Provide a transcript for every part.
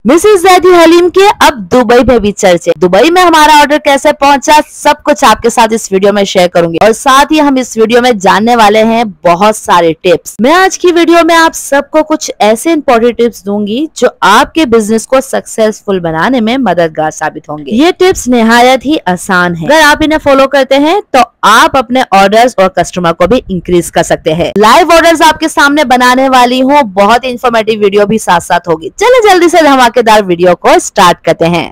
Mrs Zaidi haleem के अब Dubai में भी चर्चे। दुबई में हमारा ऑर्डर कैसे पहुंचा, सब कुछ आपके साथ इस वीडियो में शेयर करूंगी और साथ ही हम इस वीडियो में जानने वाले हैं बहुत सारे टिप्स। मैं आज की वीडियो में आप सबको कुछ ऐसे इंपॉर्टेंट टिप्स दूंगी जो आपके बिजनेस को सक्सेसफुल बनाने में मददगार साबित होंगे। ये टिप्स निहायत ही आसान है। अगर आप इन्हें फॉलो करते हैं तो आप अपने ऑर्डर्स और कस्टमर को भी इंक्रीज कर सकते हैं। लाइव ऑर्डर्स आपके सामने बनाने वाली हूँ, बहुत इंफॉर्मेटिव वीडियो भी साथ साथ होगी। चलिए जल्दी से धमाकेदार वीडियो को स्टार्ट करते हैं।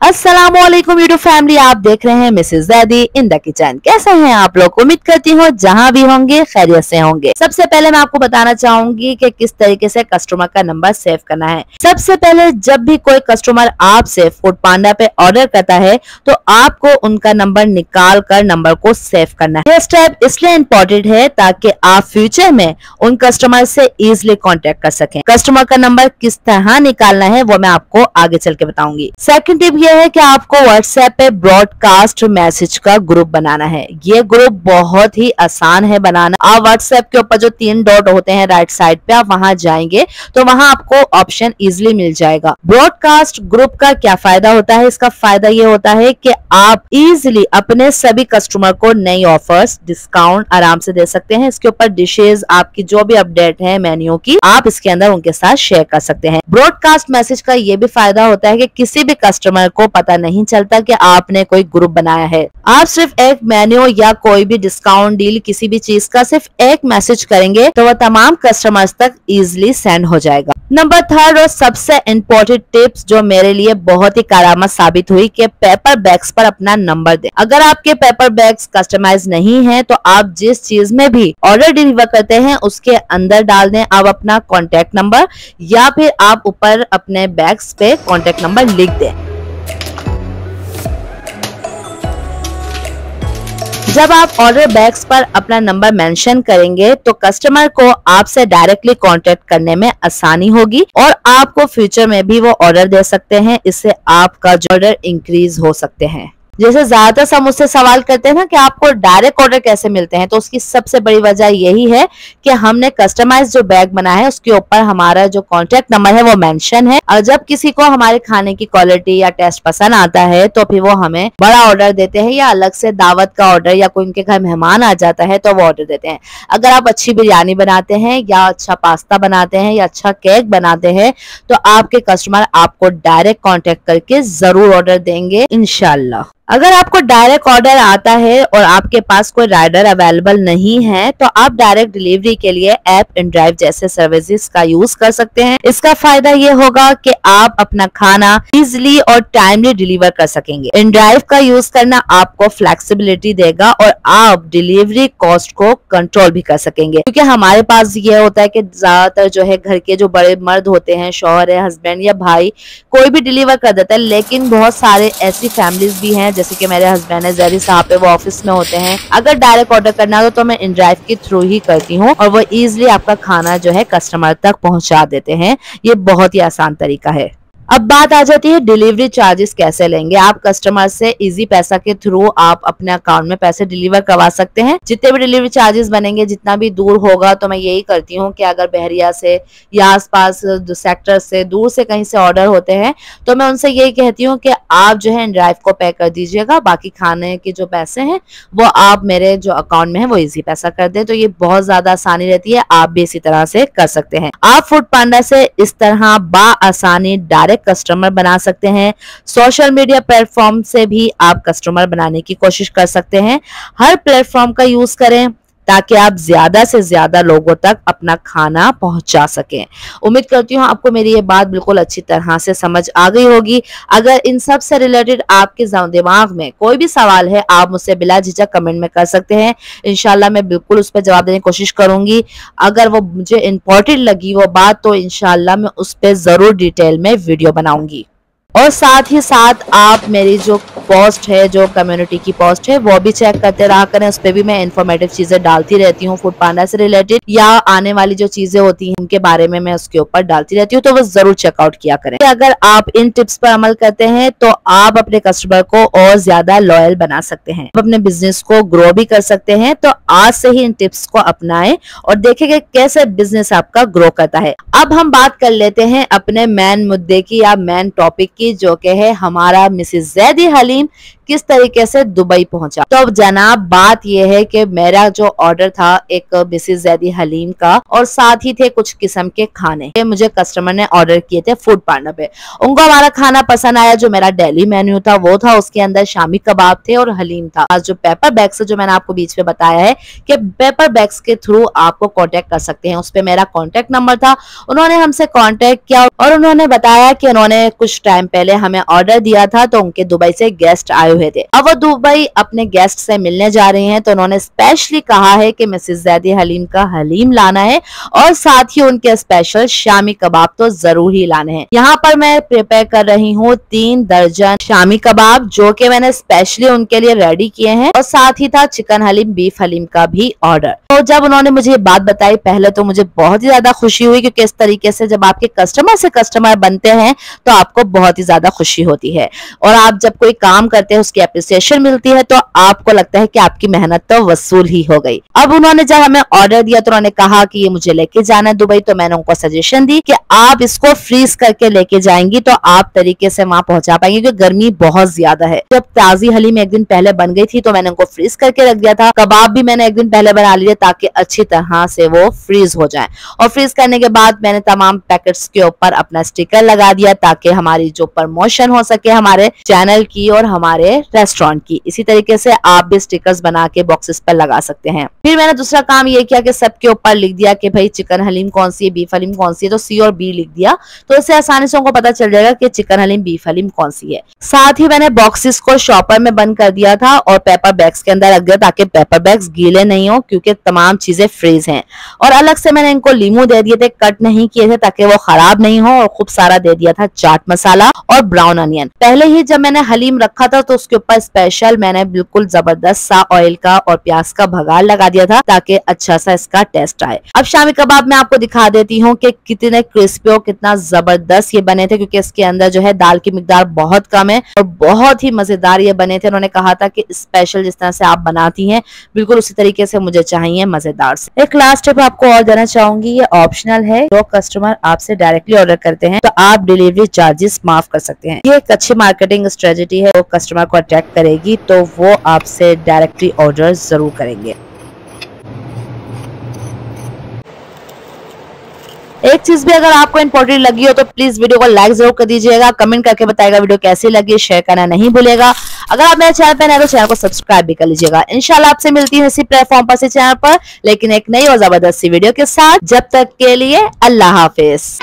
अस्सलामुअलैकुम यूट्यूब फैमिली, आप देख रहे हैं Mrs Zaidi in the kitchen. कैसे हैं आप लोग? उम्मीद करती हूँ जहां भी होंगे खैरियत से होंगे। सबसे पहले मैं आपको बताना चाहूंगी कि किस तरीके से कस्टमर का नंबर सेव करना है। सबसे पहले जब भी कोई कस्टमर आपसे फूड पांडा पे ऑर्डर करता है तो आपको उनका नंबर निकाल कर नंबर को सेव करना है। यह स्टेप इसलिए इम्पोर्टेंट है ताकि आप फ्यूचर में उन कस्टमर से इजिली कॉन्टेक्ट कर सकें। कस्टमर का नंबर किस तरह निकालना है वो मैं आपको आगे चल के बताऊंगी। सेकंड टिप ये है कि आपको व्हाट्सएप पे ब्रॉडकास्ट मैसेज का ग्रुप बनाना है। ये ग्रुप बहुत ही आसान है बनाना। आप व्हाट्सएप के ऊपर जो 3 डॉट होते हैं राइट साइड पे, आप वहां जाएंगे तो वहां आपको ऑप्शन इजिली मिल जाएगा। ब्रॉडकास्ट ग्रुप का क्या फायदा होता है? इसका फायदा ये होता है कि आप इजिली अपने सभी कस्टमर को नई ऑफर्स, डिस्काउंट आराम से दे सकते हैं। इसके ऊपर डिशेज, आपकी जो भी अपडेट है मेन्यू की, आप इसके अंदर उनके साथ शेयर कर सकते हैं। ब्रॉडकास्ट मैसेज का ये भी फायदा होता है कि किसी भी कस्टमर को पता नहीं चलता कि आपने कोई ग्रुप बनाया है। आप सिर्फ एक मेन्यू या कोई भी डिस्काउंट डील, किसी भी चीज का सिर्फ एक मैसेज करेंगे तो वह तमाम कस्टमर्स तक इजिली सेंड हो जाएगा। नंबर 3 और सबसे इम्पोर्टेंट टिप्स जो मेरे लिए बहुत ही कारआमद साबित हुई कि पेपर बैग्स पर अपना नंबर दें। अगर आपके पेपर बैग्स कस्टमाइज नहीं है तो आप जिस चीज में भी ऑर्डर डिलीवर करते हैं उसके अंदर डाल दें आप अपना कॉन्टेक्ट नंबर, या फिर आप ऊपर अपने बैग्स पे कॉन्टेक्ट नंबर लिख दें। जब आप ऑर्डर बैग्स पर अपना नंबर मेंशन करेंगे तो कस्टमर को आपसे डायरेक्टली कांटेक्ट करने में आसानी होगी और आपको फ्यूचर में भी वो ऑर्डर दे सकते हैं। इससे आपका ऑर्डर इंक्रीज हो सकते हैं। जैसे ज्यादातर सब मुझसे सवाल करते हैं ना कि आपको डायरेक्ट ऑर्डर कैसे मिलते हैं, तो उसकी सबसे बड़ी वजह यही है कि हमने कस्टमाइज जो बैग बनाया है उसके ऊपर हमारा जो कॉन्टेक्ट नंबर है वो मेंशन है। और जब किसी को हमारे खाने की क्वालिटी या टेस्ट पसंद आता है तो फिर वो हमें बड़ा ऑर्डर देते हैं, या अलग से दावत का ऑर्डर, या कोई उनके घर मेहमान आ जाता है तो वो ऑर्डर देते हैं। अगर आप अच्छी बिरयानी बनाते हैं या अच्छा पास्ता बनाते हैं या अच्छा केक बनाते हैं तो आपके कस्टमर आपको डायरेक्ट कॉन्टेक्ट करके जरूर ऑर्डर देंगे इंशाल्लाह। अगर आपको डायरेक्ट ऑर्डर आता है और आपके पास कोई राइडर अवेलेबल नहीं है तो आप डायरेक्ट डिलीवरी के लिए ऐप इनड्राइव जैसे सर्विसेज का यूज कर सकते हैं। इसका फायदा ये होगा कि आप अपना खाना इजिली और टाइमली डिलीवर कर सकेंगे। इनड्राइव का यूज करना आपको फ्लेक्सिबिलिटी देगा और आप डिलीवरी कॉस्ट को कंट्रोल भी कर सकेंगे, क्योंकि हमारे पास ये होता है कि ज्यादातर जो है घर के जो बड़े मर्द होते हैं, शौहर है, हस्बैंड या भाई, कोई भी डिलीवर कर देता है। लेकिन बहुत सारे ऐसी फैमिलीज भी हैं, जैसे कि मेरे हस्बैंड है ज़ैदी साहब पे, वो ऑफिस में होते हैं। अगर डायरेक्ट ऑर्डर करना हो तो मैं इनड्राइव के थ्रू ही करती हूँ और वो इजिली आपका खाना जो है कस्टमर तक पहुंचा देते हैं। ये बहुत ही आसान तरीका है। अब बात आ जाती है डिलीवरी चार्जेस कैसे लेंगे। आप कस्टमर से इजी पैसा के थ्रू आप अपने अकाउंट में पैसे डिलीवर करवा सकते हैं। जितने भी डिलीवरी चार्जेस बनेंगे, जितना भी दूर होगा, तो मैं यही करती हूँ कि अगर बहरिया से या आसपास सेक्टर से दूर से कहीं से ऑर्डर होते हैं तो मैं उनसे यही कहती हूँ कि आप जो है इनड्राइव को पे कर दीजिएगा, बाकी खाने के जो पैसे हैं वो आप मेरे जो अकाउंट में है वो इजी पैसा कर दे। तो ये बहुत ज्यादा आसानी रहती है, आप भी इसी तरह से कर सकते हैं। आप फूड पांडा से इस तरह बाआसानी डायरेक्ट कस्टमर बना सकते हैं। सोशल मीडिया प्लेटफॉर्म से भी आप कस्टमर बनाने की कोशिश कर सकते हैं। हर प्लेटफॉर्म का यूज करें ताकि आप ज्यादा से ज्यादा लोगों तक अपना खाना पहुंचा सकें। उम्मीद करती हूँ आपको मेरी ये बात बिल्कुल अच्छी तरह से समझ आ गई होगी। अगर इन सब से रिलेटेड आपके दिमाग में कोई भी सवाल है, आप मुझसे बिला झिझक कमेंट में कर सकते हैं। इंशाल्लाह मैं बिल्कुल उस पर जवाब देने की कोशिश करूंगी। अगर वो मुझे इम्पोर्टेंट लगी वो बात तो इंशाल्लाह मैं उस पर जरूर डिटेल में वीडियो बनाऊंगी। और साथ ही साथ आप मेरी जो पोस्ट है, जो कम्युनिटी की पोस्ट है, वो भी चेक करते रहा करें। उस पर भी मैं इन्फॉर्मेटिव चीजें डालती रहती हूँ, फूड पांडा से रिलेटेड या आने वाली जो चीजें होती हैं उनके बारे में मैं उसके ऊपर डालती रहती हूँ, तो वो जरूर चेकआउट किया करें। अगर आप इन टिप्स पर अमल करते हैं तो आप अपने कस्टमर को और ज्यादा लॉयल बना सकते हैं, अपने बिजनेस को ग्रो भी कर सकते हैं। तो आज से ही इन टिप्स को अपनाएं और देखेंगे कैसे बिजनेस आपका ग्रो करता है। अब हम बात कर लेते हैं अपने मेन मुद्दे की या मेन टॉपिक की, जो कि है हमारा मिसेस ज़ैदी हलीम किस तरीके से दुबई पहुंचा। तो अब जनाब बात यह है कि मेरा जो ऑर्डर था एक मिसेस ज़ैदी हलीम का, और साथ ही थे कुछ किस्म के खाने, ये मुझे कस्टमर ने ऑर्डर किए थे फूड पांडा पे। उनको हमारा खाना पसंद आया, जो मेरा डेली मेन्यू था वो था, उसके अंदर शामी कबाब थे और हलीम था। आज जो पेपर बैग्स है, जो मैंने आपको बीच में बताया है कि पेपर बैग्स के थ्रू आपको कांटेक्ट कर सकते हैं, उस पे मेरा कांटेक्ट नंबर था। उन्होंने हमसे कांटेक्ट किया और उन्होंने बताया कि उन्होंने कुछ टाइम पहले हमें ऑर्डर दिया था, तो उनके दुबई से गेस्ट आए हुए थे। अब वो दुबई अपने गेस्ट से मिलने जा रही हैं, तो उन्होंने स्पेशली कहा है कि मिसेस ज़ैदी हलीम का हलीम लाना है और साथ ही उनके स्पेशल शामी कबाब तो जरूर ही लाने हैं। यहाँ पर मैं प्रिपेयर कर रही हूँ 3 दर्जन शामी कबाब, जो कि मैंने स्पेशली उनके लिए रेडी किए हैं, और साथ ही था चिकन हलीम, बीफ हलीम का भी ऑर्डर। तो जब उन्होंने मुझे ये बात बताई, पहले तो मुझे बहुत ही ज्यादा खुशी हुई, क्योंकि इस तरीके से जब आपके कस्टमर से कस्टमर बनते हैं तो आपको बहुत ही ज्यादा खुशी होती है, और आप जब कोई काम करते हैं उसकी एप्रिसिएशन मिलती है तो आपको लगता है कि आपकी मेहनत तो वसूल ही हो गई। अब उन्होंने जब हमें ऑर्डर दिया तो उन्होंने कहा कि ये मुझे लेके जाना है दुबई, तो मैंने उनको सजेशन दी कि आप इसको फ्रीज करके लेके जाएंगी तो आप तरीके से वहां पहुंचा पाएंगे, क्योंकि गर्मी बहुत ज्यादा है। जब ताजी हलीम एक दिन पहले बन गई थी तो मैंने उनको फ्रीज करके रख दिया था। कबाब भी मैंने एक दिन पहले बना लिए ताकि अच्छी तरह से वो फ्रीज हो जाए, और फ्रीज करने के बाद मैंने तमाम पैकेट्स के ऊपर अपना स्टिकर लगा दिया ताकि हमारी जो प्रमोशन हो सके हमारे चैनल की और हमारे रेस्टोरेंट की। इसी तरीके से आप भी स्टिकर्स बना के बॉक्सेस पर लगा सकते हैं। फिर मैंने दूसरा काम ये किया कि सबके ऊपर लिख दिया कि भाई चिकन हलीम कौन सी है, बीफ हलीम कौन सी है, तो सी और बी लिख दिया, तो इससे आसानी से उनको पता चल जाएगा कि चिकन हलीम बीफ हलीम कौन सी है। साथ ही मैंने बॉक्सेस को शॉपर में बंद कर दिया था और पेपर बैग्स के अंदर रख दिया ताकि पेपर बैग्स गीले नहीं हो, क्योंकि तमाम चीजें फ्रीज हैं। और अलग से मैंने इनको लीमू दे दिए थे, कट नहीं किए थे ताकि वो खराब नहीं हो, और खूब सारा दे दिया था चाट मसाला और ब्राउन अनियन। पहले ही जब मैंने हलीम रखा था तो उसके ऊपर स्पेशल मैंने बिल्कुल जबरदस्त सा ऑयल का और प्याज का भगार लगा दिया था ताकि अच्छा सा इसका टेस्ट आए। अब शामी कबाब मैं आपको दिखा देती हूँ कि कितने क्रिस्पी और कितना जबरदस्त ये बने थे, क्योंकि इसके अंदर जो है दाल की मिकदार बहुत कम है और बहुत ही मजेदार ये बने थे। उन्होंने कहा था कि स्पेशल जिस तरह से आप बनाती हैं बिल्कुल उसी तरीके से मुझे चाहिए, मजेदार से। एक लास्ट टिप आपको और देना चाहूंगी, ये ऑप्शनल है। जो कस्टमर आपसे डायरेक्टली ऑर्डर करते हैं तो आप डिलीवरी चार्जेस माफ कर सकते हैं। ये एक अच्छी मार्केटिंग स्ट्रेटेजी है, वो कस्टमर को अट्रैक्ट करेगी तो वो आपसे डायरेक्टली ऑर्डर जरूर करेंगे। एक चीज भी अगर आपको इंपॉर्टेंट लगी हो तो प्लीज वीडियो को लाइक जरूर कर दीजिएगा, कमेंट करके बताइएगा वीडियो कैसी लगी, शेयर करना नहीं भूलेगा। अगर आप मेरे चैनल पर नए तो चैनल को सब्सक्राइब भी कर लीजिएगा। इंशाल्लाह आपसे मिलती है इसी प्लेटफॉर्म पर, इसी चैनल पर, लेकिन एक नई और जबरदस्त सी वीडियो के साथ। जब तक के लिए अल्लाह हाफिज।